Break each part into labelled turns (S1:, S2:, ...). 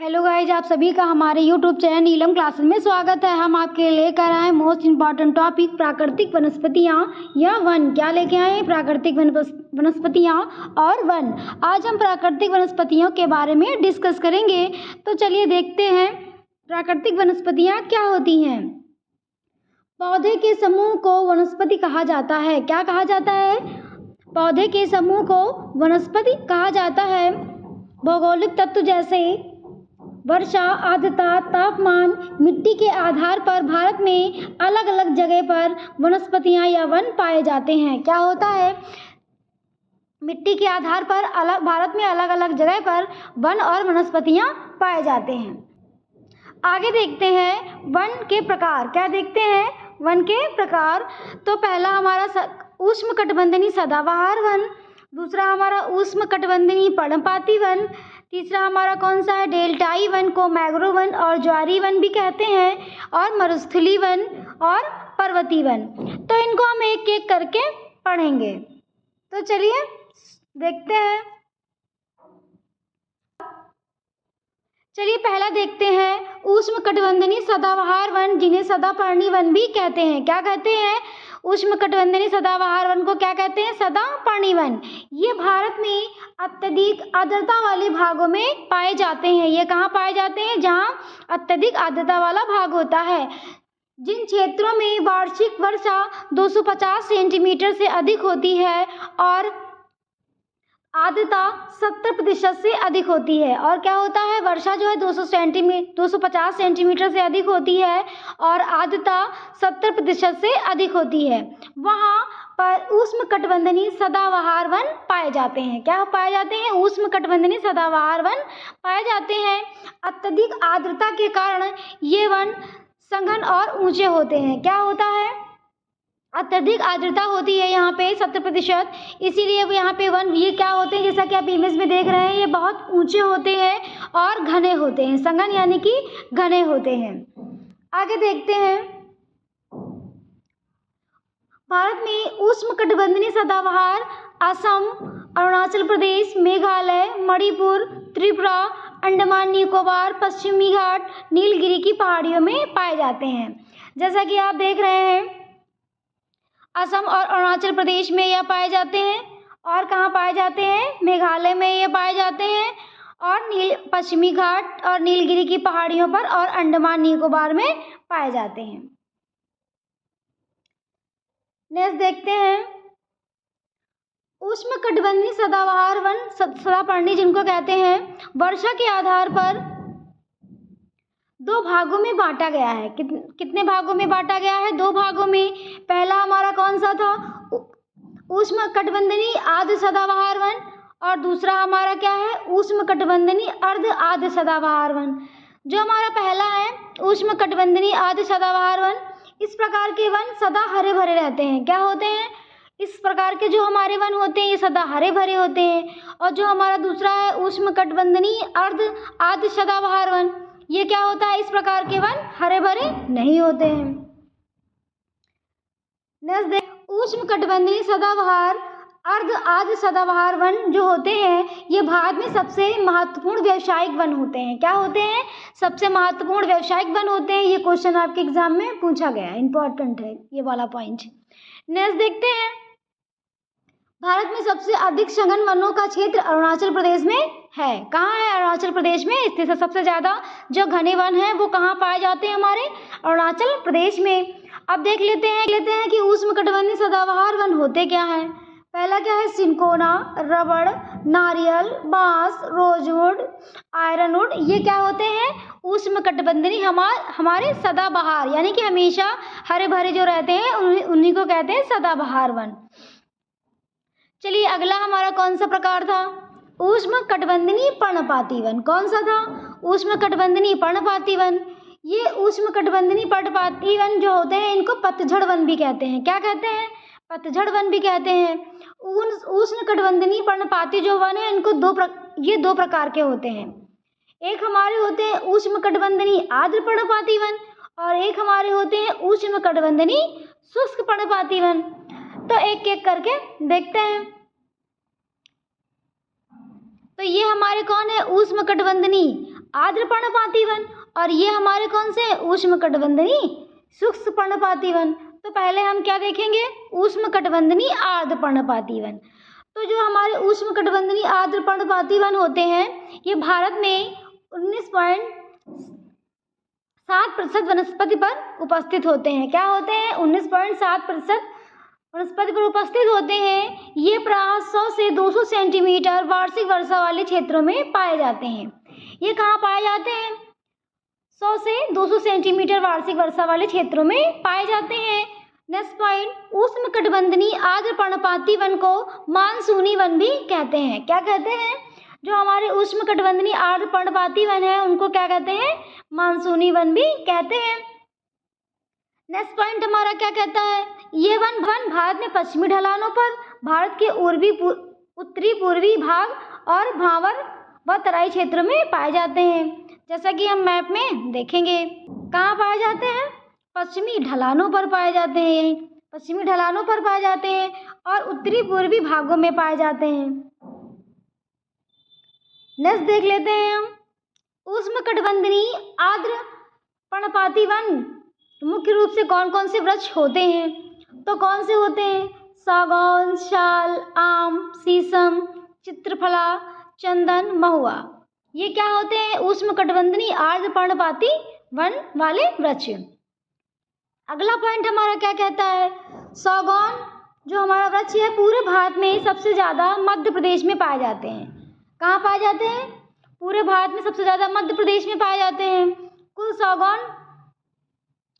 S1: Hello guys, आप सभी का हमारे यूट्यूब चैनल नीलम क्लासेस में स्वागत है। हम आपके लेकर आए मोस्ट इम्पॉर्टेंट टॉपिक प्राकृतिक वनस्पतियाँ या वन। क्या लेके आए हैं? प्राकृतिक वनस्पतियाँ और वन। आज हम प्राकृतिक वनस्पतियों के बारे में डिस्कस करेंगे। तो चलिए देखते हैं प्राकृतिक वनस्पतियाँ क्या होती हैं। पौधे के समूह को वनस्पति कहा जाता है। क्या कहा जाता है? पौधे के समूह को वनस्पति कहा जाता है। भौगोलिक तत्व जैसे वर्षा, आर्द्रता, तापमान, मिट्टी के आधार पर भारत में अलग अलग जगह पर वनस्पतियां या वन पाए जाते हैं। क्या होता है? मिट्टी के आधार पर भारत में अलग अलग जगह पर वन और वनस्पतियां पाए जाते हैं। आगे देखते हैं वन के प्रकार। क्या देखते हैं? वन के प्रकार। तो पहला हमारा उष्णकटिबंधीय सदाबहार वन, दूसरा हमारा उष्णकटिबंधीय पर्णपाती वन, तीसरा हमारा कौन सा है? डेल्टाई वन को मैंग्रोव वन और ज्वारी वन भी कहते हैं, और मरुस्थलीय वन और पर्वतीय वन। तो इनको हम एक एक करके पढ़ेंगे। तो चलिए देखते हैं। चलिए पहला देखते हैं उष्णकटिबंधीय सदाबहार वन, जिन्हें सदापर्णी वन भी कहते हैं। क्या कहते हैं? उष्णकटिबंधीय सदाबहार वन को क्या कहते हैं? सदापर्णी वन। ये भारत में अत्यधिक आर्द्रता वाले भागों में पाए जाते हैं। ये कहाँ पाए जाते हैं? जहाँ अत्यधिक आर्द्रता वाला भाग होता है। जिन क्षेत्रों में वार्षिक वर्षा 250 सेंटीमीटर से अधिक होती है और आर्द्रता 70% से अधिक होती है। और क्या होता है? वर्षा जो है 250 सेंटीमीटर से अधिक होती है और आर्द्रता 70% से अधिक होती है। वहाँ पर उष्णकटिबंधीय सदाबहार वन पाए जाते हैं। क्या पाए जाते हैं? उष्णकटिबंधीय सदाबहार वन पाए जाते हैं। अत्यधिक आर्द्रता के कारण ये वन सघन और ऊंचे होते हैं। क्या होता है? अत्यधिक आर्द्रता होती है यहाँ पे 70%, इसीलिए यहाँ पे वन ये क्या होते हैं, जैसा कि आप इमेज में देख रहे हैं, ये बहुत ऊंचे होते हैं और घने होते हैं। सघन यानी कि घने होते हैं। आगे देखते हैं। भारत में उष्णकटिबंधीय सदाबहार असम, अरुणाचल प्रदेश, मेघालय, मणिपुर, त्रिपुरा, अंडमान निकोबार, पश्चिमी घाट, नीलगिरी की पहाड़ियों में पाए जाते हैं। जैसा कि आप देख रहे हैं, असम और अरुणाचल प्रदेश में यह पाए जाते हैं। और कहाँ पाए जाते हैं? मेघालय में ये पाए जाते हैं, और पश्चिमी घाट और नीलगिरी की पहाड़ियों पर और अंडमान निकोबार में पाए जाते हैं। नेक्स्ट देखते हैं उष्णकटिबंधीय सदाबहार वन सदापर्णी जिनको कहते हैं, वर्षा के आधार पर दो भागों में बांटा गया है। कितने भागों में बांटा गया है? दो भागों में। पहला हमारा कौन सा था? उष्णकटिबंधीय आर्द्र सदाबहार वन, और दूसरा हमारा क्या है? उष्णकटिबंधीय अर्ध आर्द्र सदाबहार वन। जो हमारा पहला है उष्णकटिबंधीय आर्द्र सदाबहार वन, इस प्रकार के वन सदा हरे भरे रहते हैं। क्या होते हैं? इस प्रकार के जो हमारे वन होते हैं ये सदा हरे भरे होते हैं। और जो हमारा दूसरा है उष्णकटिबंधीय अर्ध आर्द्र सदाबहार वन, ये क्या होता है? इस प्रकार के वन हरे भरे नहीं होते हैं। नेक्स्ट देख, उष्णकटिबंधीय सदाबहार अर्ध आर्द्र सदाबहार वन जो होते हैं ये भारत में सबसे महत्वपूर्ण व्यावसायिक वन होते हैं। क्या होते हैं? सबसे महत्वपूर्ण व्यावसायिक वन होते हैं। ये क्वेश्चन आपके एग्जाम में पूछा गया है, इंपॉर्टेंट है ये वाला पॉइंट। नेक्स्ट देखते हैं, भारत में सबसे अधिक सघन वनों का क्षेत्र अरुणाचल प्रदेश में है। कहाँ है? अरुणाचल प्रदेश में स्थित है। सबसे ज़्यादा जो घने वन हैं वो कहाँ पाए जाते हैं? हमारे अरुणाचल प्रदेश में। अब देख लेते हैं कि उष्णकटिबंधीय सदाबहार वन होते क्या हैं। पहला क्या है? सिनकोना, रबड़, नारियल, बांस, रोजवुड, आयरनवुड, ये क्या होते हैं? उष्णकटिबंधीय हमारे सदाबहार यानी कि हमेशा हरे भरे जो रहते हैं उन्हीं को कहते हैं सदाबहार वन। चलिए अगला हमारा कौन सा प्रकार था? उष्णकटिबंधीय पर्णपाती वन। कौन सा था? उष्णकटिबंधीय पर्णपाती वन। ये उष्णकटिबंधीय पर्णपाती वन जो होते हैं इनको पतझड़ वन भी कहते हैं। क्या कहते हैं? पतझड़ वन भी कहते हैं। उष्णकटिबंधीय पर्णपाती जो वन है इनको दो प्रकार के होते हैं। एक हमारे होते हैं उष्णकटिबंधीय आर्द्र पर्णपाती वन, और एक हमारे होते हैं उष्णकटिबंधीय शुष्क पर्णपाती वन। तो एक एक करके देखते हैं। तो ये हमारे कौन है? उष्णकटिबंधीय आर्द्र पर्णपाती वन, और ये हमारे कौन से उष्णकटिबंधीय शुष्क पर्णपाती वन। तो पहले हम क्या देखेंगे, उष्णकटिबंधीय आर्द्र पर्णपाती वन। तो जो हमारे उष्णकटिबंधीय आर्द्र पर्णपाती वन होते हैं, ये भारत में 19.7% वनस्पति पर उपस्थित होते हैं। क्या होते हैं, 19.7% वनस्पति पर उपस्थित होते हैं। ये प्रायः 100 से 200 सेंटीमीटर वार्षिक वर्षा वाले क्षेत्रों में पाए जाते हैं। ये कहाँ पाए जाते हैं, 100 से 200 सेंटीमीटर वार्षिक वर्षा वाले क्षेत्रों में पाए जाते हैं। नेक्स्ट पॉइंट, उष्णकटिबंधीय आर्द्र पर्णपाती वन को मानसूनी वन भी कहते हैं। क्या कहते हैं, जो हमारे उष्णकटिबंधीय आर्द्र पर्णपाती वन है उनको क्या कहते हैं, मानसूनी वन भी कहते हैं। नेक्स्ट पॉइंट हमारा क्या कहता है, ये वन भारत में पश्चिमी ढलानों पर, भारत के उत्तरी पूर्वी भाग और भावर व तराई क्षेत्रों में पाए जाते हैं। जैसा कि हम मैप में देखेंगे, कहाँ पाए जाते हैं, पश्चिमी ढलानों पर पाए जाते हैं, पश्चिमी ढलानों पर पाए जाते हैं और उत्तरी पूर्वी भागों में पाए जाते हैं। नेक्स्ट देख लेते हैं हम, उष्णकटिबंधीय आर्द्र पर्णपाती वन मुख्य रूप से कौन कौन से वृक्ष होते हैं। तो कौन से होते हैं, सागौन, शाल, आम, शीशम, चित्रफला, चंदन, महुआ। ये क्या होते हैं, उष्णकटिबंधीय आर्द्र पर्णपाती वन वाले वृक्ष। अगला पॉइंट हमारा क्या कहता है, सागौन जो हमारा वृक्ष है पूरे भारत में सबसे ज़्यादा मध्य प्रदेश में पाए जाते हैं। कहाँ पाए जाते हैं, पूरे भारत में सबसे ज़्यादा मध्य प्रदेश में पाए जाते हैं। कुल सागौन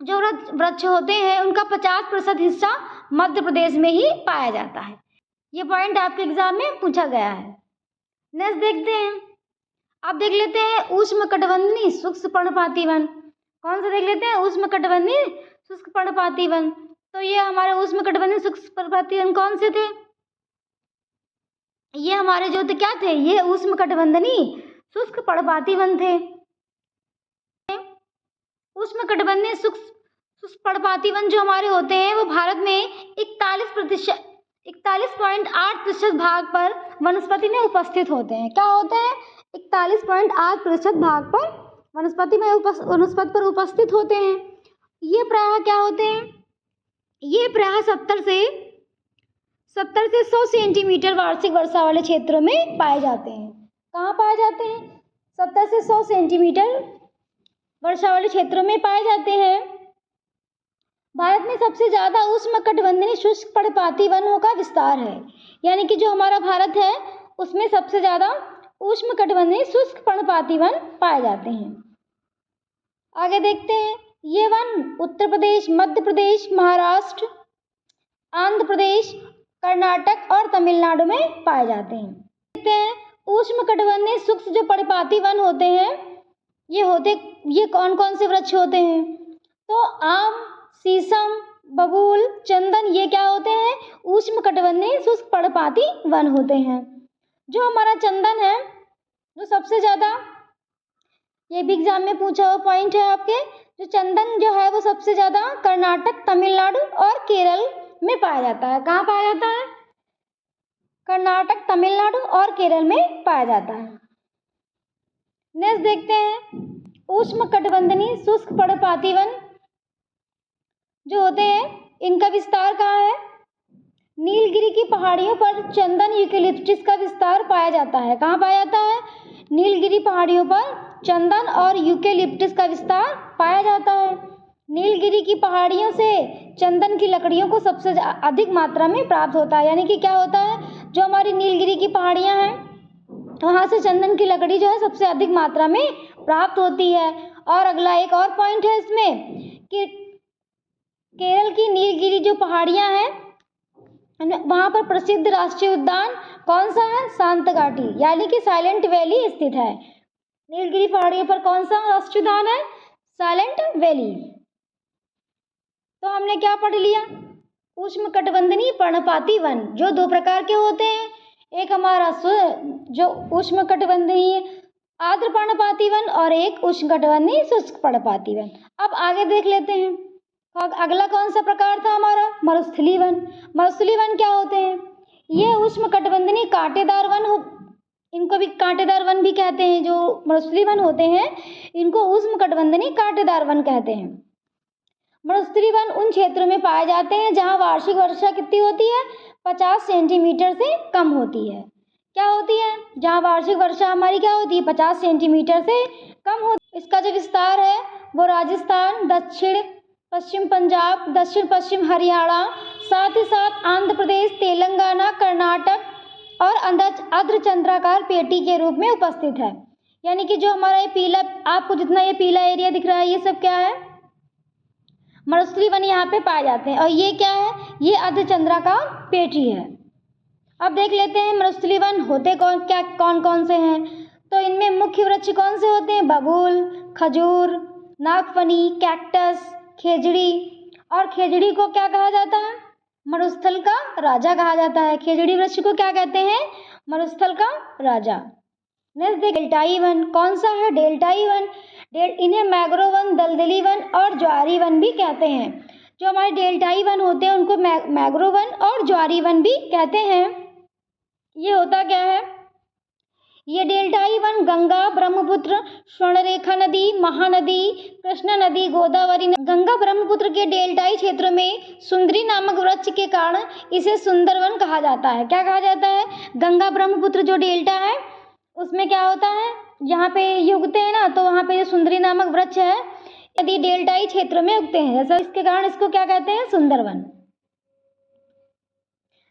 S1: जो वृक्ष होते हैं उनका 50% हिस्सा मध्य प्रदेश में ही पाया जाता है। ये पॉइंट आपके एग्जाम में पूछा गया है। नेक्स्ट देखते हैं, अब देख लेते हैं उष्णकटिबंधीय शुष्क पर्णपाती वन। कौन सा देख लेते हैं, उष्णकटिबंधीय शुष्क पर्णपाती वन। तो ये हमारे उष्णकटिबंधीय शुष्क पर्णपाती वन कौन से थे, ये हमारे जो थे क्या थे, ये उष्णकटिबंधीय शुष्क पर्णपाती वन थे। उष्णकटिबंधीय शुष्क पर्णपाती वन जो हमारे होते हैं वो भारत में 41.8% भाग पर वनस्पति में उपस्थित होते हैं। क्या होते हैं, 41.8% भाग पर वनस्पति पर उपस्थित होते हैं। ये प्रायः क्या होते हैं, ये प्रायः 70 से 100 सेंटीमीटर वार्षिक वर्षा वाले क्षेत्रों में पाए जाते हैं। कहाँ पाए जाते हैं, 70 से 100 सेंटीमीटर वर्षा वाले क्षेत्रों में पाए जाते हैं। भारत में सबसे ज़्यादा उष्णकटिबंधीय शुष्क पर्णपाती वनों का विस्तार है, यानी कि जो हमारा भारत है उसमें सबसे ज़्यादा उष्णकटिबंधीय शुष्क पर्णपाती वन पाए जाते हैं। आगे देखते हैं, ये वन उत्तर प्रदेश, मध्य प्रदेश, महाराष्ट्र, आंध्र प्रदेश, कर्नाटक और तमिलनाडु में पाए जाते हैं। देखते हैं उष्णकटिबंधीय शुष्क जो पर्णपाती वन होते हैं ये कौन कौन से वृक्ष होते हैं। तो आम, शीशम, बबूल, चंदन ये क्या होते हैं, उष्णकटिबंधीय शुष्क पर्णपाती वन होते हैं। जो हमारा चंदन है जो सबसे ज़्यादा, ये भी एग्जाम में पूछा हुआ पॉइंट है आपके, जो चंदन जो है वो सबसे ज़्यादा कर्नाटक, तमिलनाडु और केरल में पाया जाता है। कहाँ पाया जाता है, कर्नाटक, तमिलनाडु और केरल में पाया जाता है। नेक्स्ट देखते हैं, उष्णकटिबंधीय शुष्क पर्णपाती वन जो होते हैं इनका विस्तार कहाँ है, नीलगिरी की पहाड़ियों पर चंदन यूकेलिप्टस का विस्तार पाया जाता है। कहाँ पाया जाता है, नीलगिरी पहाड़ियों पर चंदन और यूकेलिप्टस का विस्तार पाया जाता है। नीलगिरी की पहाड़ियों से चंदन की लकड़ियों को सबसे अधिक मात्रा में प्राप्त होता है, यानी कि क्या होता है, जो हमारी नीलगिरी की पहाड़ियाँ हैं वहाँ से चंदन की लकड़ी जो है सबसे अधिक मात्रा में प्राप्त होती है। और अगला एक और पॉइंट है इसमें कि केरल की नीलगिरी जो पहाड़ियाँ हैं वहाँ पर प्रसिद्ध राष्ट्रीय उद्यान कौन सा है, सांतगाटी, यानी कि साइलेंट वैली स्थित है। नीलगिरी पहाड़ियों पर कौन सा राष्ट्रीय उद्यान है, साइलेंट वैली। तो हमने क्या पढ़ लिया, उष्णकटिबंधीय पर्णपाती वन जो दो प्रकार के होते हैं, एक हमारा जो उष्णकटिबंधीय आर्द्र पर्णपाती वन और एक उष्णकटिबंधीय शुष्क पर्णपाती वन। अब आगे देख लेते हैं, अगला कौन सा प्रकार था हमारा, मरुस्थलीय वन। मरुस्थलीय वन क्या होते हैं, ये उष्णकटिबंधीय कांटेदार वन इनको भी कांटेदार वन भी कहते हैं। जो मरुस्थलीय वन होते हैं इनको उष्णकटिबंधीय कांटेदार वन कहते हैं। मरुस्थलीय वन उन क्षेत्रों में पाए जाते हैं जहाँ वार्षिक वर्षा कितनी होती है, 50 सेंटीमीटर से कम होती है। क्या होती है? जहाँ वार्षिक वर्षा हमारी क्या होती है, 50 सेंटीमीटर से कम होती है। इसका जो विस्तार है वो राजस्थान, दक्षिण पश्चिम पंजाब, दक्षिण पश्चिम हरियाणा, साथ ही साथ आंध्र प्रदेश, तेलंगाना, कर्नाटक और अर्धचंद्राकार पेटी के रूप में उपस्थित है। यानी कि जो हमारा ये पीला, आपको जितना ये पीला एरिया दिख रहा है ये सब क्या है, मरुस्थलीय वन यहाँ पे पाए जाते हैं। और ये क्या है, ये अर्धचंद्राकार पेटी है। अब देख लेते हैं मरुस्थलीय वन होते कौन कौन से हैं। तो इनमें मुख्य वृक्ष कौन से होते हैं, बबूल, खजूर, नागफनी, कैक्टस, खेजड़ी। और खेजड़ी को क्या कहा जाता है, मरुस्थल का राजा कहा जाता है। खेजड़ी वृक्ष को क्या कहते हैं, मरुस्थल का राजा। नेक्स्ट देख डेल्टाई वन। कौन सा है, डेल्टाई वन। इन्हें मैंग्रोव वन, दलदली वन और ज्वारी वन भी कहते हैं। जो हमारे डेल्टाई वन होते हैं उनको मैंग्रोव वन और ज्वारी वन भी कहते हैं। ये होता क्या है, ये डेल्टाई वन गंगा, ब्रह्मपुत्र, स्वर्णरेखा नदी, महानदी, कृष्णा नदी, गोदावरी नदी, गंगा ब्रह्मपुत्र के डेल्टाई क्षेत्रों में सुंदरी नामक वृक्ष के कारण इसे सुंदरवन कहा जाता है। क्या कहा जाता है, गंगा ब्रह्मपुत्र जो डेल्टा है उसमें क्या होता है, यहाँ पे ये उगते हैं ना, तो वहाँ पे जो सुंदरी नामक वृक्ष है यदि डेल्टाई क्षेत्र में उगते हैं, जैसा इसके कारण इसको क्या कहते हैं, सुंदरवन।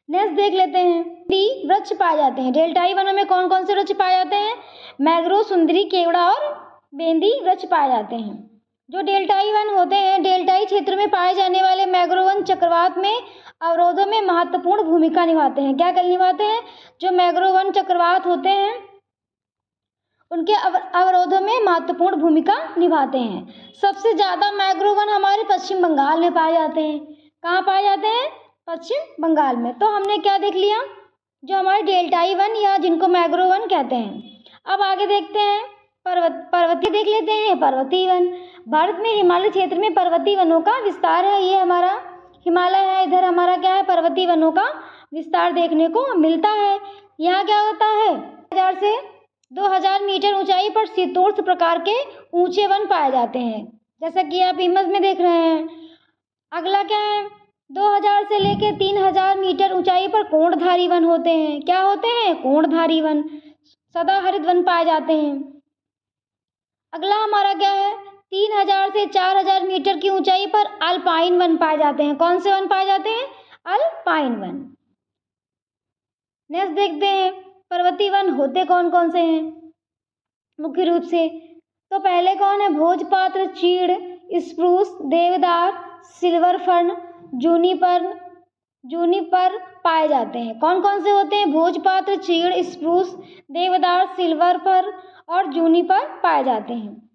S1: नेक्स्ट देख लेते हैं, वृक्ष पाए जाते हैं डेल्टाई वनों में। कौन कौन से वृक्ष पाए जाते हैं, मैंग्रोव, सुंदरी, केवड़ा और बेंदी वृक्ष पाए जाते हैं। जो डेल्टाई वन होते हैं, डेल्टाई क्षेत्र में पाए जाने वाले मैंग्रोव वन चक्रवात में अवरोधों में महत्वपूर्ण भूमिका निभाते हैं। क्या निभाते हैं, जो मैंग्रोव वन चक्रवात होते हैं उनके अवरोधों में महत्वपूर्ण भूमिका निभाते हैं। सबसे ज़्यादा मैंग्रोव वन हमारे पश्चिम बंगाल में पाए जाते हैं। कहाँ पाए जाते हैं, पश्चिम बंगाल में। तो हमने क्या देख लिया, जो हमारे डेल्टाई वन या जिनको मैंग्रोव वन कहते हैं। अब आगे देखते हैं पर्वतीय देख लेते हैं, पर्वतीय वन। भारत में हिमालय क्षेत्र में पर्वतीय वनों का विस्तार है। ये हमारा हिमालय है, इधर हमारा क्या है, पर्वतीय वनों का विस्तार देखने को मिलता है। यहाँ क्या होता है, 1000 से 2000 मीटर ऊंचाई पर शीतोष्ण प्रकार के ऊंचे वन पाए जाते हैं, जैसा कि आप इमेज में देख रहे हैं। अगला क्या है, 2000 से लेकर 3000 मीटर ऊंचाई पर कोणधारी वन होते हैं। क्या होते हैं, कोणधारी वन, सदाहरित वन पाए जाते हैं। अगला हमारा क्या है, 3000 से 4000 मीटर की ऊंचाई पर अल्पाइन वन पाए जाते हैं। कौन से वन पाए जाते हैं, अल्पाइन वन। नेक्स्ट देखते हैं पर्वतीय वन होते कौन कौन से हैं मुख्य रूप से। तो पहले कौन है, भोजपात्र, चीड़, स्प्रूस, देवदार, सिल्वर फर्न, जूनिपर पाए जाते हैं। कौन कौन से होते हैं, भोजपात्र, चीड़, स्प्रूस, देवदार, सिल्वर फर और जूनिपर पाए जाते हैं।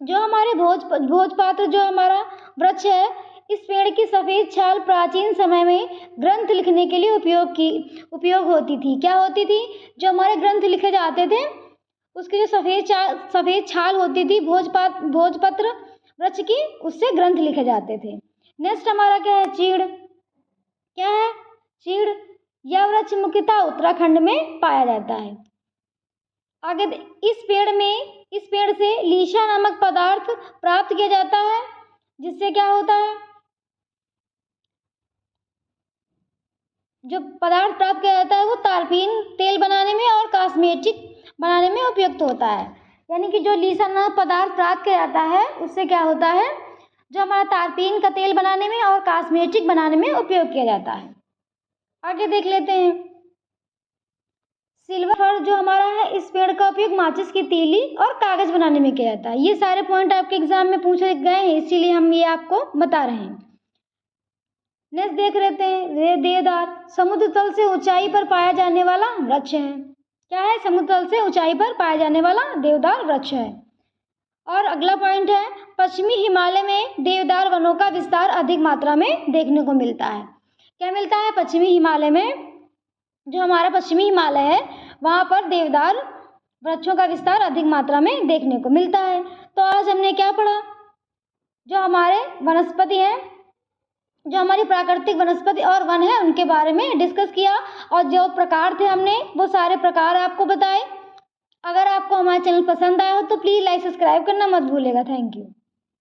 S1: जो हमारे भोजपात्र जो हमारा वृक्ष है, इस पेड़ की सफ़ेद छाल प्राचीन समय में ग्रंथ लिखने के लिए उपयोग होती थी। क्या होती थी, जो हमारे ग्रंथ लिखे जाते थे उसकी जो सफ़ेद छाल होती थी भोजपत्र वृक्ष की, उससे ग्रंथ लिखे जाते थे। नेक्स्ट हमारा क्या है, चीड़। क्या है, चीड़। यह वृक्ष मुख्यतः उत्तराखंड में पाया जाता है। आगे इस पेड़ से लीशा नामक पदार्थ प्राप्त किया जाता है, जिससे क्या होता है, जो पदार्थ प्राप्त किया जाता है वो तारपीन तेल बनाने में और कॉस्मेटिक बनाने में उपयुक्त होता है। यानी कि जो लीसा नामक पदार्थ प्राप्त किया जाता है उससे क्या होता है, जो हमारा तारपीन का तेल बनाने में और कॉस्मेटिक बनाने में उपयोग किया जाता है। आगे देख लेते हैं, सिल्वर फर जो हमारा है, इस पेड़ का उपयोग माचिस की तीली और कागज बनाने में किया जाता है। ये सारे पॉइंट आपके एग्जाम में पूछे गए हैं, इसीलिए हम ये आपको बता रहे हैं। नेक्स्ट देख लेते हैं, देवदार समुद्र तल से ऊंचाई पर पाया जाने वाला वृक्ष है। क्या है, समुद्र तल से ऊंचाई पर पाया जाने वाला देवदार वृक्ष है। और अगला पॉइंट है, पश्चिमी हिमालय में देवदार वनों का विस्तार अधिक मात्रा में देखने को मिलता है। क्या मिलता है, पश्चिमी हिमालय में, जो हमारा पश्चिमी हिमालय है वहाँ पर देवदार वृक्षों का विस्तार अधिक मात्रा में देखने को मिलता है। तो आज हमने क्या पढ़ा, जो हमारे वनस्पति हैं जो हमारी प्राकृतिक वनस्पति और वन है उनके बारे में डिस्कस किया, और जो प्रकार थे हमने वो सारे प्रकार आपको बताए। अगर आपको हमारा चैनल पसंद आया हो तो प्लीज़ लाइक सब्सक्राइब करना मत भूलिएगा। Thank you.